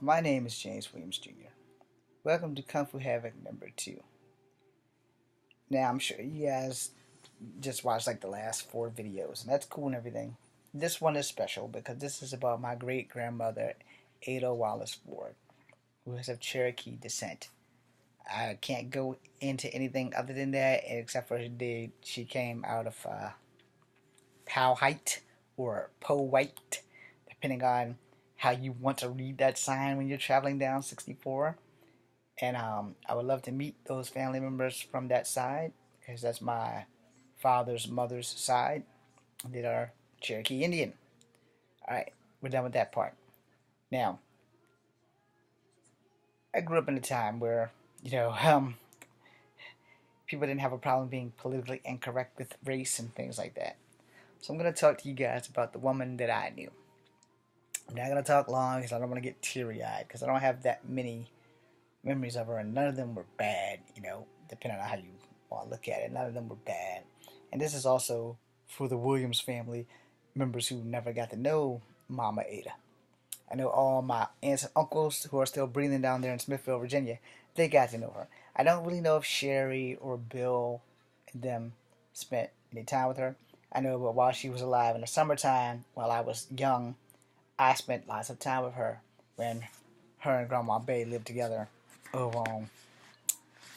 My name is James Williams Jr. Welcome to Kung Fu Havoc number 2. Now, I'm sure you guys just watched like the last 4 videos, and that's cool and everything. This one is special because this is about my great grandmother, Ada Wallace Ford, who is of Cherokee descent. I can't go into anything other than that, except for she came out of Powhite or Powhite, depending on how you want to read that sign when you're traveling down 64. And I would love to meet those family members from that side because that's my father's mother's side that are Cherokee Indian. All right, we're done with that part. Now, I grew up in a time where people didn't have a problem being politically incorrect with race and things like that. So I'm gonna talk to you guys about the woman that I knew. I'm not gonna talk long because I don't want to get teary-eyed because I don't have that many memories of her, and none of them were bad. Depending on how you want to look at it, none of them were bad. And this is also for the Williams family members who never got to know Mama Ada. I know all my aunts and uncles who are still breathing down there in Smithville, Virginia, they got to know her. I don't really know if Sherry or Bill and them spent any time with her. I know, but while she was alive in the summertime, while I was young, I spent lots of time with her when her and Grandma Bay lived together over on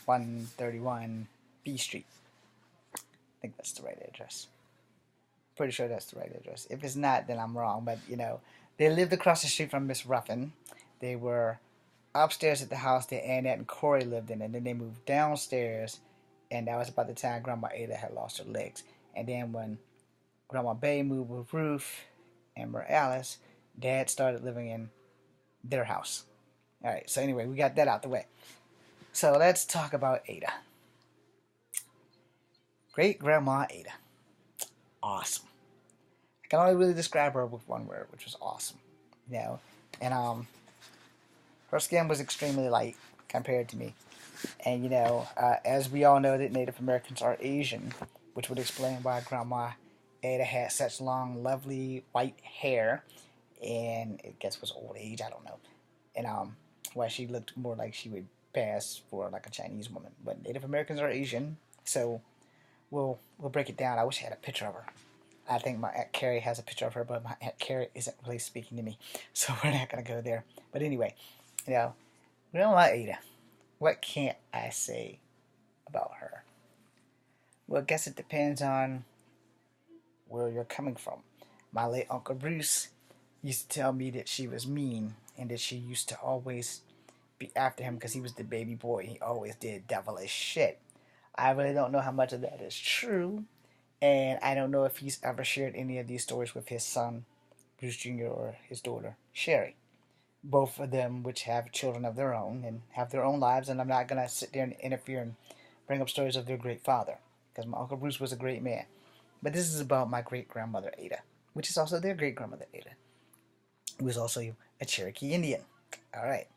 131 B Street. I think that's the right address. Pretty sure that's the right address. If it's not, then I'm wrong. But they lived across the street from Miss Ruffin. They were upstairs at the house that Annette and Corey lived in, and then they moved downstairs, and that was about the time Grandma Ada had lost her legs. And then when Grandma Bay moved with Ruth and Alice, Dad started living in their house. All right. So anyway, we got that out the way. So let's talk about Ada. Great Grandma Ada. Awesome. I can only really describe her with one word, which was awesome. And her skin was extremely light compared to me. And as we all know that Native Americans are Asian, which would explain why Grandma Ada had such long, lovely white hair. And I guess it was old age, I don't know. And why she looked more like she would pass for like a Chinese woman. But Native Americans are Asian, so we'll break it down. I wish I had a picture of her. I think my Aunt Carrie has a picture of her, but my Aunt Carrie isn't really speaking to me, so we're not gonna go there. But anyway, Grandma Ada. What can't I say about her? Well, I guess it depends on where you're coming from. My late Uncle Bruce used to tell me that she was mean and that she used to always be after him because he was the baby boy. He always did devilish shit. I really don't know how much of that is true, and I don't know if he's ever shared any of these stories with his son, Bruce Jr., or his daughter, Sherry. Both of them, which have children of their own and have their own lives, and I'm not going to sit there and interfere and bring up stories of their great father, because my Uncle Bruce was a great man. But this is about my great grandmother, Ada, which is also their great grandmother, Ada, who was also a Cherokee Indian. All right.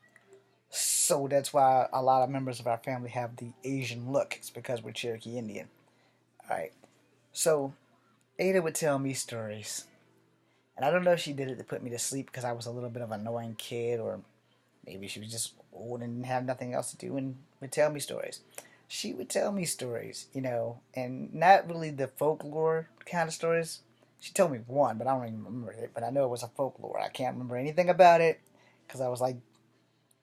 So that's why a lot of members of our family have the Asian look. It's because we're Cherokee Indian. All right. So Ada would tell me stories. And I don't know if she did it to put me to sleep because I was a little bit of an annoying kid, or maybe she was just old and didn't have nothing else to do and would tell me stories. She would tell me stories, and not really the folklore kind of stories. She told me one, but I don't even remember it. But I know it was a folklore. I can't remember anything about it because I was like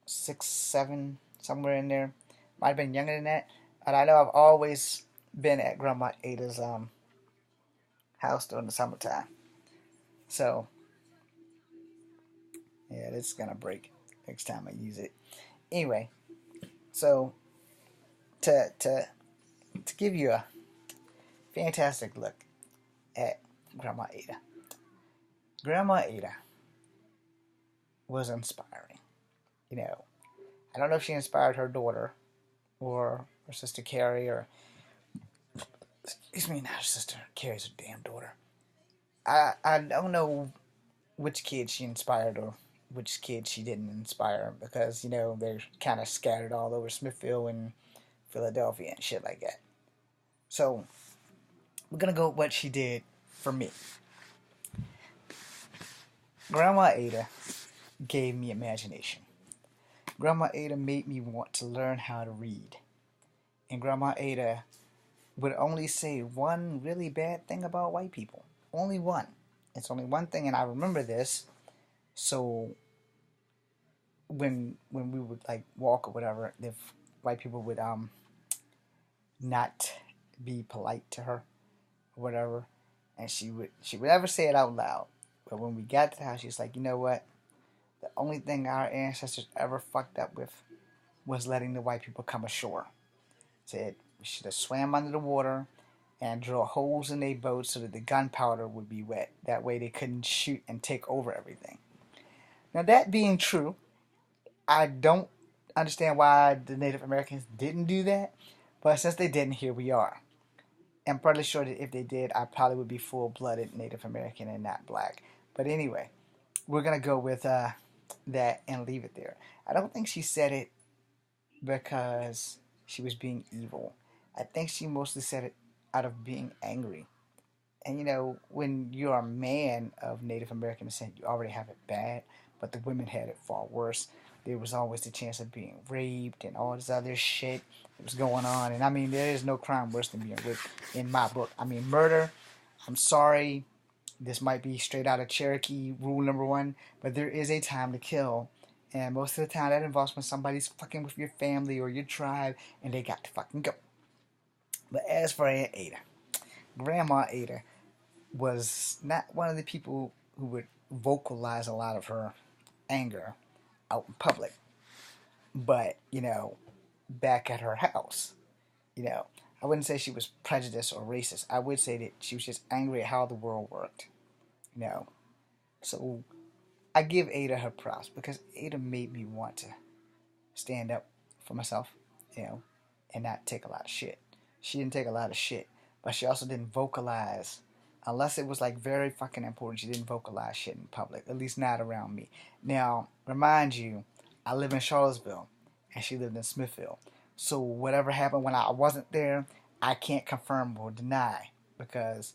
6, 7, somewhere in there. Might have been younger than that. And I know I've always been at Grandma Ada's house during the summertime. So, yeah, this is going to break next time I use it. Anyway, so to give you a fantastic look at Grandma Ada. Grandma Ada was inspiring. I don't know if she inspired her daughter or her sister Carrie, or excuse me, not her sister. Carrie's her damn daughter. I don't know which kid she inspired or which kid she didn't inspire, because they're kind of scattered all over Smithville and Philadelphia and shit like that. So we're gonna go with what she did for me. Grandma Ada gave me imagination. Grandma Ada made me want to learn how to read. And Grandma Ada would only say one really bad thing about white people. Only one. It's only one thing, and I remember this. So when we would like walk or whatever, if white people would not be polite to her or whatever, and she would never say it out loud. But when we got to the house, she's like, you know what? The only thing our ancestors ever fucked up with was letting the white people come ashore. Said we should have swam under the water and drill holes in their boats so that the gunpowder would be wet. That way they couldn't shoot and take over everything. Now that being true, I don't understand why the Native Americans didn't do that, but since they didn't, here we are. I'm pretty sure that if they did, I probably would be full-blooded Native American and not black. But anyway, we're gonna go with that and leave it there. I don't think she said it because she was being evil. I think she mostly said it out of being angry. And you know, when you're a man of Native American descent, you already have it bad, but the women had it far worse. There was always the chance of being raped and all this other shit that was going on. And I mean, there is no crime worse than being raped in my book. I mean, murder, I'm sorry, this might be straight out of Cherokee rule number one, but there is a time to kill. And most of the time that involves when somebody's fucking with your family or your tribe and they got to fucking go. But as for Aunt Ada, Grandma Ada was not one of the people who would vocalize a lot of her anger out in public. But, you know, back at her house, you know, I wouldn't say she was prejudiced or racist. I would say that she was just angry at how the world worked, you know. So I give Ada her props because Ada made me want to stand up for myself, you know, and not take a lot of shit. She didn't take a lot of shit, but she also didn't vocalize. Unless it was like very fucking important, she didn't vocalize shit in public, at least not around me. Now, remind you, I live in Charlottesville and she lived in Smithville. So whatever happened when I wasn't there, I can't confirm or deny because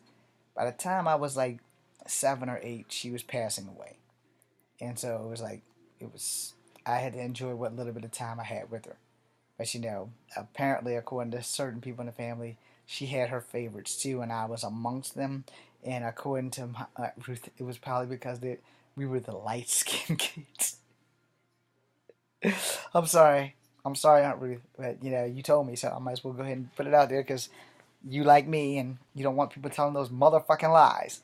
by the time I was like 7 or 8, she was passing away. And so it was like, I had to enjoy what little bit of time I had with her. But you know, apparently, according to certain people in the family, she had her favorites too, and I was amongst them. And according to Ruth, it was probably because we were the light skinned kids. I'm sorry. I'm sorry, Aunt Ruth, but you know, you told me, so I might as well go ahead and put it out there because you like me and you don't want people telling those motherfucking lies.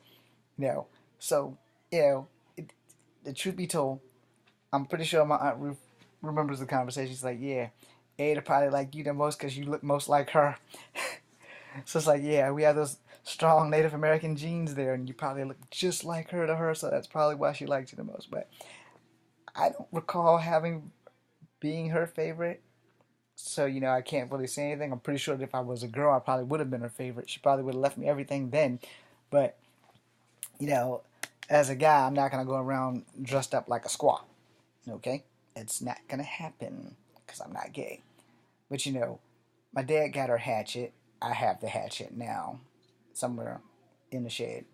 You know, so, you know, the truth be told, I'm pretty sure my Aunt Ruth remembers the conversation. She's like, yeah, Ada probably like you the most because you look most like her. So it's like, yeah, we have those strong Native American genes there, and you probably look just like her to her, so that's probably why she likes you the most. But I don't recall being her favorite, so you know I can't really say anything. I'm pretty sure that if I was a girl, I probably would have been her favorite. She probably would have left me everything then, but you know, as a guy, I'm not gonna go around dressed up like a squaw. Okay, it's not gonna happen because I'm not gay. But you know, my dad got her hatchet. I have the hatchet now, somewhere in the shed.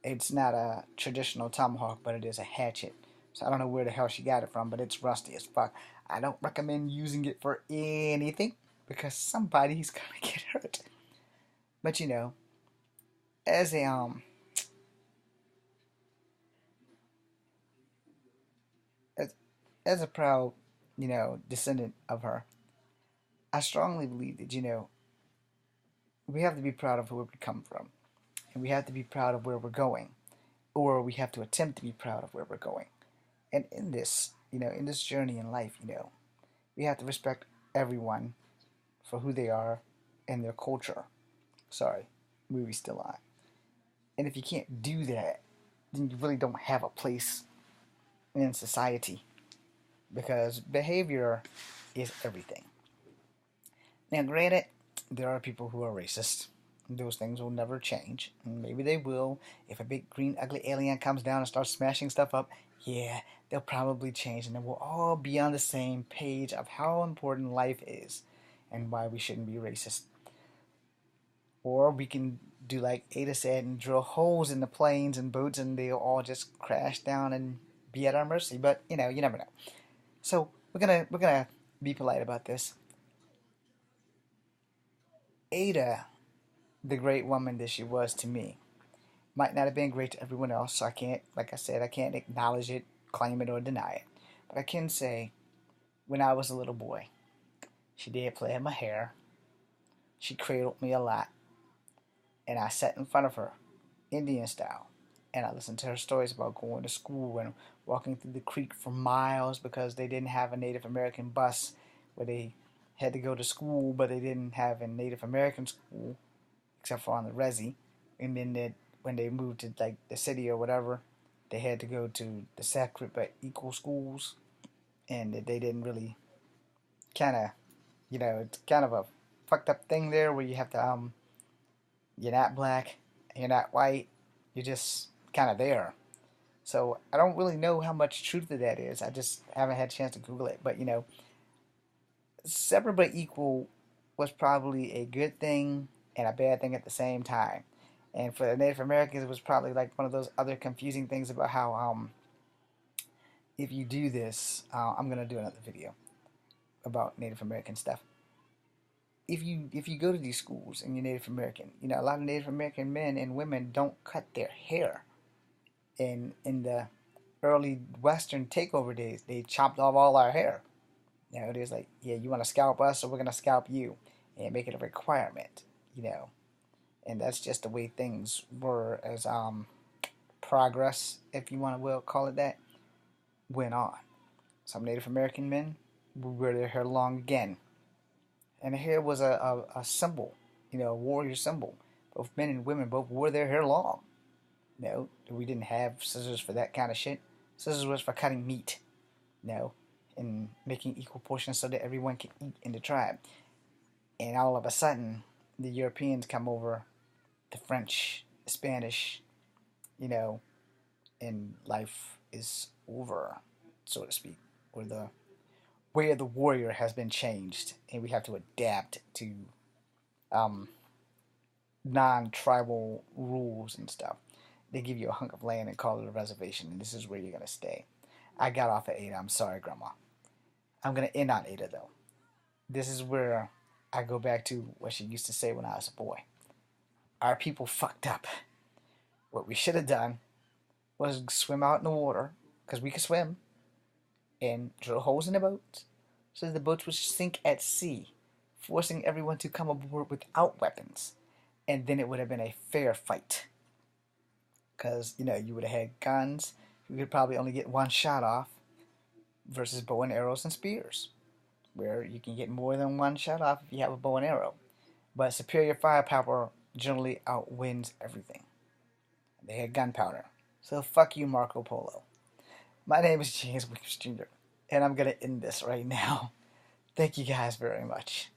It's not a traditional tomahawk, but it is a hatchet. So I don't know where the hell she got it from, but it's rusty as fuck. I don't recommend using it for anything because somebody's gonna get hurt. But you know, as a as, as a proud, you know, descendant of her, I strongly believe that, you know, we have to be proud of where we come from. And we have to be proud of where we're going. Or we have to attempt to be proud of where we're going. And in this, you know, in this journey in life, you know, we have to respect everyone for who they are and their culture. Sorry, movie's still on. And if you can't do that, then you really don't have a place in society. Because behavior is everything. Now, granted, there are people who are racist. Those things will never change. Maybe they will. If a big green ugly alien comes down and starts smashing stuff up, yeah, they'll probably change and then we'll all be on the same page of how important life is and why we shouldn't be racist. Or we can do like Ada said and drill holes in the planes and boats and they'll all just crash down and be at our mercy. But, you know, you never know. So, we're gonna be polite about this. Ada, the great woman that she was to me, might not have been great to everyone else. So I can't, like I said, I can't acknowledge it, claim it, or deny it. But I can say, when I was a little boy, she did play in my hair. She cradled me a lot, and I sat in front of her, Indian style, and I listened to her stories about going to school and walking through the creek for miles because they didn't have a Native American bus where they had to go to school, but they didn't have a Native American school except for on the resi. And then when they moved to like the city or whatever, they had to go to the separate but equal schools, and they didn't really kind of, it's kind of a fucked up thing there where you have to you're not black, you're not white, you're just kind of there. So I don't really know how much truth of that is. I just haven't had a chance to Google it. But separate but equal was probably a good thing and a bad thing at the same time. And for the Native Americans, it was probably like one of those other confusing things about how if you do this, I'm gonna do another video about Native American stuff. If you go to these schools and you're Native American, a lot of Native American men and women don't cut their hair. In the early Western takeover days, they chopped off all our hair. It is like, yeah, you want to scalp us, so we're gonna scalp you, and make it a requirement. And that's just the way things were as progress, if you want to well call it that, went on. Some Native American men would wear their hair long again, and the hair was a symbol, a warrior symbol. Both men and women both wore their hair long. We didn't have scissors for that kind of shit. Scissors was for cutting meat, and making equal portions so that everyone could eat in the tribe. And all of a sudden, the Europeans come over, the French, the Spanish, and life is over, so to speak, or the way of the warrior has been changed, and we have to adapt to um, non-tribal rules and stuff. They give you a hunk of land and call it a reservation, and this is where you're gonna stay. I got off at Ada. I'm sorry, Grandma. I'm gonna end on Ada though. This is where I go back to what she used to say when I was a boy. Our people fucked up. What we should have done was swim out in the water, because we could swim, and drill holes in the boats, so that the boats would sink at sea, forcing everyone to come aboard without weapons. And then it would have been a fair fight. Because, you would have had guns, you could probably only get one shot off, versus bow and arrows and spears, where you can get more than one shot off if you have a bow and arrow. But superior firepower generally outwins everything. They had gunpowder. So fuck you, Marco Polo. My name is James Williams Jr., and I'm going to end this right now. Thank you guys very much.